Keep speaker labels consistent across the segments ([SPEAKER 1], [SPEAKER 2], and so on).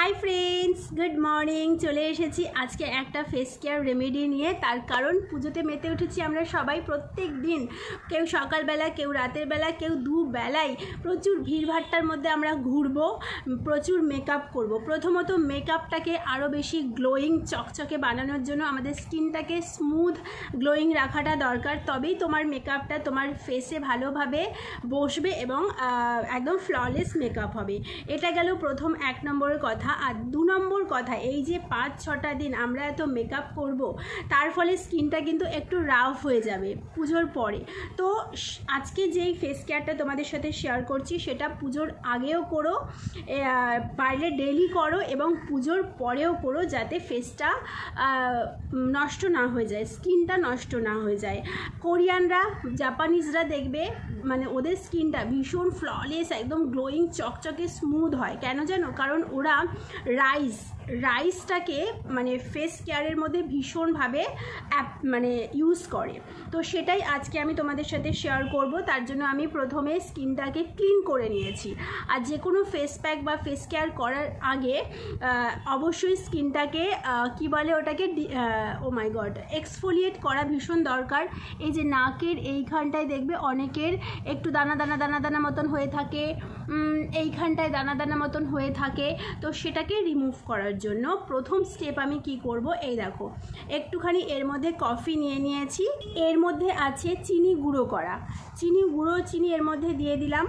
[SPEAKER 1] Hi friends good morning चले एसेছি আজকে একটা ফেস কেয়ার রেমেডি নিয়ে। তার কারণ পুজোতে মেতে উঠেছি আমরা সবাই প্রত্যেক দিন, কেউ সকালবেলা কেউ রাতের বেলা কেউ দুবেলাই প্রচুর ভিড়ভাট্টার মধ্যে আমরা ঘুরবো, প্রচুর মেকআপ করব। প্রথমত মেকআপটাকে আরও বেশি গ্লোয়িং চকচকে বানানোর জন্য আমাদের স্কিনটাকে স্মুথ গ্লোয়িং রাখাটা দরকার, তবেই তোমার মেকআপটা তোমার ফেসে ভালোভাবে বসবে এবং একদম ফ্ললেস মেকআপ হবে। এটা গেল প্রথম এক নম্বরের কথা। আর দু নম্বর কথা, এই যে 5-6টা দিন আমরা এত মেকআপ করব, তার ফলে স্কিনটা কিন্তু একটু রাফ হয়ে যাবে পুজোর পরে। তো আজকে যেই ফেস কেয়ারটা তোমাদের সাথে শেয়ার করছি সেটা পুজোর আগেও করো, পারলে ডেইলি করো এবং পুজোর পরেও করো, যাতে ফেসটা নষ্ট না হয়ে যায়, স্কিনটা নষ্ট না হয়ে যায়। কোরিয়ানরা জাপানিজরা দেখবে মানে ওদের স্কিনটা ভীষণ ফ্ললেস একদম গ্লোয়িং চকচকে স্মুথ হয়। কেন জানো? কারণ ওরা রাইসটাকে মানে ফেস কেয়ারের মধ্যে ভীষণভাবে মানে ইউজ করে। তো সেটাই আজকে আমি তোমাদের সাথে শেয়ার করব। তার জন্য আমি প্রথমে স্কিনটাকে ক্লিন করে নিয়েছি। আর যে কোনো ফেস প্যাক বা ফেস কেয়ার করার আগে অবশ্যই স্কিনটাকে কি বলে ওটাকে ও মাই গড এক্সফোলিয়েট করা ভীষণ দরকার। এই যে নাকের এইখানটায় দেখবে অনেকের একটু দানা দানা দানা দানা মতন হয়ে থাকে, এইখানটায় দানা দানা মতন হয়ে থাকে। তো সেটাকে রিমুভ করার জন্য প্রথম স্টেপ আমি কি করব, এই দেখো একটুখানি এর মধ্যে কফি নিয়ে নিয়েছি, এর মধ্যে আছে চিনি গুঁড়ো করা, চিনি এর মধ্যে দিয়ে দিলাম।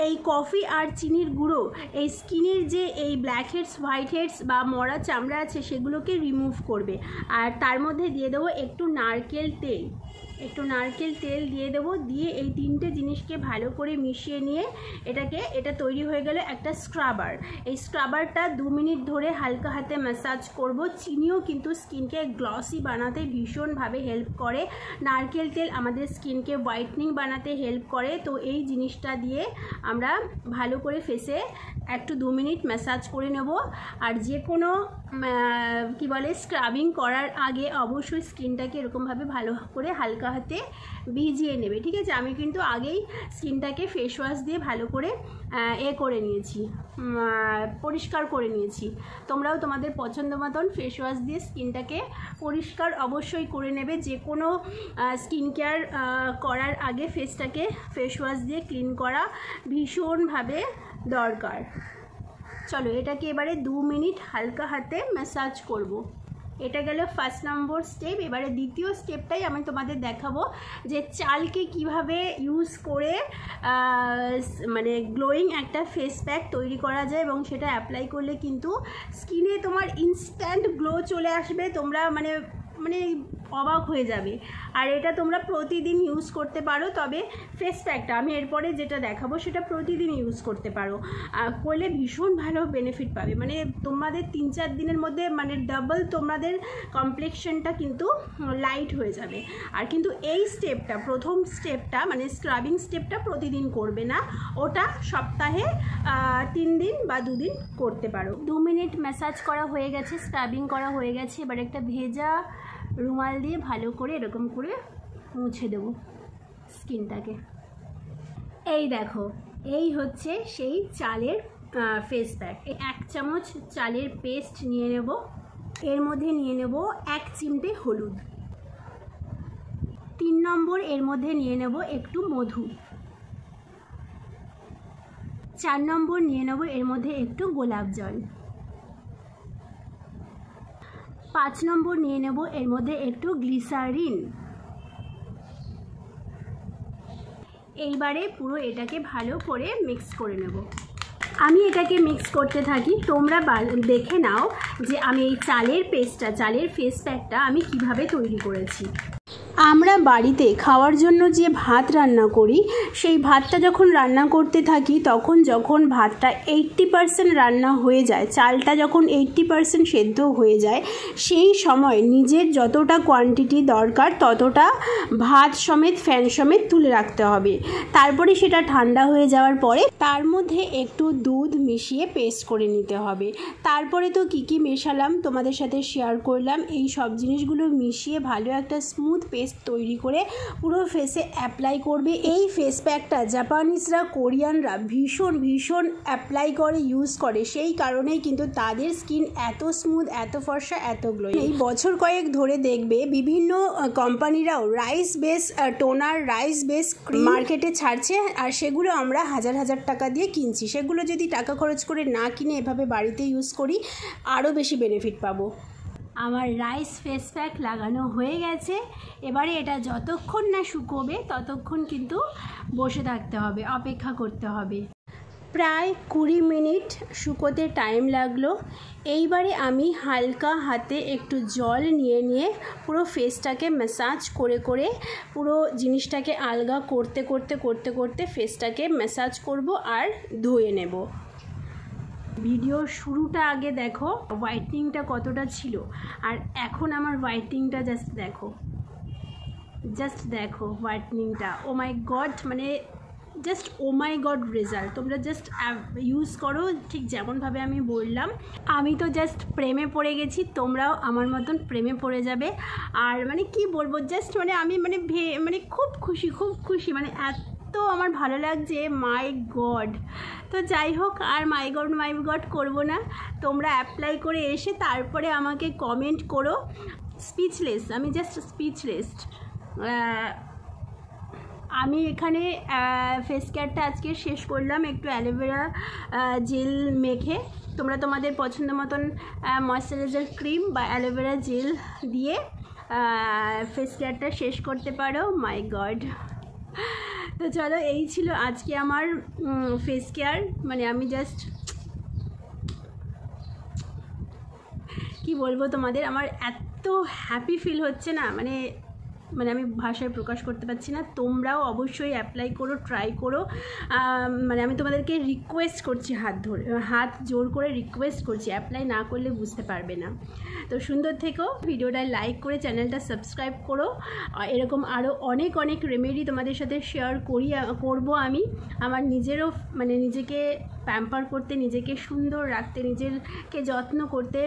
[SPEAKER 1] এই কফি আর চিনির গুঁড়ো এই স্কিনের যে এই ব্ল্যাক হেডস হোয়াইট হেডস বা মরা চামড়া আছে সেগুলোকে রিমুভ করবে। আর তার মধ্যে দিয়ে দেবো একটু নারকেল তেল দিয়ে দেবো, দিয়ে এই তিনটে জিনিসকে ভালো করে মিশিয়ে নিয়ে এটা তৈরি হয়ে গেলে একটা স্ক্রাবার। এই স্ক্রাবারটা 2 মিনিট ধরে হালকা হাতে ম্যাসাজ করব। চিনিও কিন্তু স্কিনকে গ্লসি বানাতে ভীষণভাবে হেল্প করে, নারকেল তেল আমাদের স্কিনকে হোয়াইটনিং বানাতে হেল্প করে। তো এই জিনিসটা দিয়ে আমরা ভালো করে ফেসে একটু 2 মিনিট ম্যাসাজ করে নেব। আর যে কোনো কি বলে স্ক্রাবিং করার আগে অবশ্যই স্কিনটাকে এরকমভাবে ভালো করে হালকা হাতে ভিজিয়ে নেবে, ঠিক আছে? আমি কিন্তু আগেই স্কিনটাকে ফেস ওয়াশ দিয়ে ভালো করে করে নিয়েছি, পরিষ্কার করে নিয়েছি। তোমরাও তোমাদের পছন্দ মতন ফেস ওয়াশ দিয়ে স্কিনটাকে পরিষ্কার অবশ্যই করে নেবে। যে কোনো স্কিন কেয়ার করার আগে ফেসটাকে ফেস ওয়াশ দিয়ে ক্লিন করা ভীষণভাবে দরকার। চলো এটাকে এবারে 2 মিনিট হালকা হাতে ম্যাসাজ করব। এটা গেল ফার্স্ট নম্বর স্টেপ। এবারে দ্বিতীয় স্টেপটাই আমি তোমাদের দেখাবো যে চালকে কিভাবে ইউজ করে মানে গ্লোয়িং একটা ফেস প্যাক তৈরি করা যায় এবং সেটা অ্যাপ্লাই করলে কিন্তু স্কিনে তোমার ইনস্ট্যান্ট গ্লো চলে আসবে, তোমরা মানে অবাক হয়ে যাবে। আর এটা তোমরা প্রতিদিন ইউজ করতে পারো, তবে ফেস প্যাকটা আমি এরপরে যেটা দেখাবো সেটা প্রতিদিন ইউজ করতে পারো, করলে ভীষণ ভালো বেনিফিট পাবে। মানে তোমাদের 3-4 দিনের মধ্যে মানে ডাবল তোমাদের কমপ্লেক্সনটা কিন্তু লাইট হয়ে যাবে। আর কিন্তু এই স্টেপটা প্রথম স্টেপটা মানে স্ক্রাবিং স্টেপটা প্রতিদিন করবে না, ওটা সপ্তাহে 3 দিন বা 2 দিন করতে পারো। 2 মিনিট ম্যাসাজ করা হয়ে গেছে, স্ক্রাবিং করা হয়ে গেছে। এবার একটা ভেজা রুমাল দিয়ে ভালো করে এরকম করে মুছে দেব স্কিনটাকে। এই দেখো এই হচ্ছে সেই চালের ফেস প্যাক। 1 চামচ চালের পেস্ট নিয়ে নেব, এর মধ্যে নিয়ে নেব 1 চিমটে হলুদ। 3 নম্বর এর মধ্যে নিয়ে নেব একটু মধু। 4 নম্বর নিয়ে নেব এর মধ্যে একটু গোলাপ জল। 5 নম্বর নিয়ে নেব এর মধ্যে একটু গ্লিসারিন। এইবারে পুরো এটাকে ভালো করে মিক্স করে নেব। আমি এটাকে মিক্স করতে থাকি, তোমরা দেখে নাও যে আমি এই চালের ফেস প্যাকটা আমি কিভাবে তৈরি করেছি। আমরা বাড়িতে খাওয়ার জন্য যে ভাত রান্না করি, সেই ভাতটা যখন রান্না করতে থাকি তখন যখন ভাতটা 80% রান্না হয়ে যায়, চালটা যখন 80% সেদ্ধ হয়ে যায়, সেই সময় নিজের যতটা কোয়ান্টিটি দরকার ততটা ভাত সমেত ফ্যান সমেত তুলে রাখতে হবে। তারপরে সেটা ঠান্ডা হয়ে যাওয়ার পরে তার মধ্যে একটু দুধ মিশিয়ে পেস্ট করে নিতে হবে। তারপরে তো কী মেশালাম তোমাদের সাথে শেয়ার করলাম। এই সব জিনিসগুলো মিশিয়ে ভালো একটা স্মুথ পেস্ট পেস্ট তৈরি করে পুরো ফেসে অ্যাপ্লাই করবে। এই ফেস প্যাকটা জাপানিজরা, কোরিয়ানরা ভীষণ ভীষণ অ্যাপ্লাই করে, ইউজ করে, সেই কারণেই কিন্তু তাদের স্কিন এত স্মুথ, এত ফর্সা, এত গ্লোয়িং। এই বছর কয়েক ধরে দেখবে বিভিন্ন কোম্পানিরাও rice base toner, rice base cream মার্কেটে ছাড়ছে, আর সেগুলো আমরা হাজার হাজার টাকা দিয়ে কিনছি। সেগুলো যদি টাকা খরচ করে না কিনে এভাবে বাড়িতে ইউজ করি আরও বেশি বেনিফিট পাবো। আমার রাইস ফেস প্যাক লাগানো হয়ে গেছে। এবারে এটা যতক্ষণ না শুকোবে ততক্ষণ কিন্তু বসে থাকতে হবে, অপেক্ষা করতে হবে। প্রায় 20 মিনিট শুকোতে টাইম লাগলো। এইবারে আমি হালকা হাতে একটু জল নিয়ে পুরো ফেসটাকে ম্যাসাজ করে পুরো জিনিসটাকে আলগা করতে ফেসটাকে ম্যাসাজ করব আর ধুয়ে নেব। ভিডিওর শুরুটা আগে দেখো হোয়াইটনিংটা কতটা ছিল, আর এখন আমার হোয়াইটনিংটা জাস্ট দেখো হোয়াইটনিংটা। ও মাই গড, মানে জাস্ট ও মাই গড রেজাল্ট। তোমরা জাস্ট ইউজ করো ঠিক যেমনভাবে আমি বললাম। আমি তো জাস্ট প্রেমে পড়ে গেছি, তোমরাও আমার মতন প্রেমে পড়ে যাবে। আর মানে কি বলবো, জাস্ট মানে আমি মানে খুব খুশি, মানে এত আমার ভালো লাগছে, মাই গড। তো যাই হোক, আর মাই গড করবো না। তোমরা অ্যাপ্লাই করে এসে তারপরে আমাকে কমেন্ট করো। স্পিচলেস, আমি জাস্ট স্পিচলেস। আমি এখানে ফেস কেয়ারটা আজকে শেষ করলাম একটু অ্যালোভেরা জেল মেখে। তোমরা তোমাদের পছন্দ মতন ময়শ্চারাইজার ক্রিম বা অ্যালোভেরা জেল দিয়ে ফেস কেয়ারটা শেষ করতে পারো। মাই গড। তো চলো, এই ছিল আজকে আমার ফেস কেয়ার। মানে আমি জাস্ট কি বলবো তোমাদের, আমার এত হ্যাপি ফিল হচ্ছে না, মানে আমি ভাষায় প্রকাশ করতে পারছি না। তোমরাও অবশ্যই অ্যাপ্লাই করো, ট্রাই করো। মানে আমি তোমাদেরকে রিকোয়েস্ট করছি, হাত জোর করে রিকোয়েস্ট করছি, অ্যাপ্লাই না করলে বুঝতে পারবে না। তো সুন্দর থেকো, ভিডিওটা লাইক করে চ্যানেলটা সাবস্ক্রাইব করো। এরকম আরও অনেক রেমেডি তোমাদের সাথে শেয়ার করব আমি। আমার নিজেরও মানে নিজেকে প্যাম্পার করতে, নিজেকে সুন্দর রাখতে, নিজেকে যত্ন করতে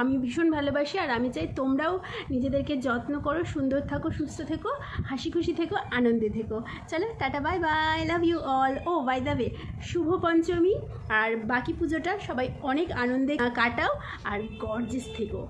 [SPEAKER 1] আমি ভীষণ ভালোবাসি। আর আমি চাই তোমরাও নিজেদেরকে যত্ন করো, সুন্দর থাকো, সুস্থ থেকো, হাসি খুশি থেকো, আনন্দে থেকো। চলো, tata, bye bye, love you all. ও বাই দ্য ওয়ে, শুভ পঞ্চমী আর বাকি পুজোটা সবাই অনেক আনন্দে কাটাও আর গর্জিয়াস থেকো।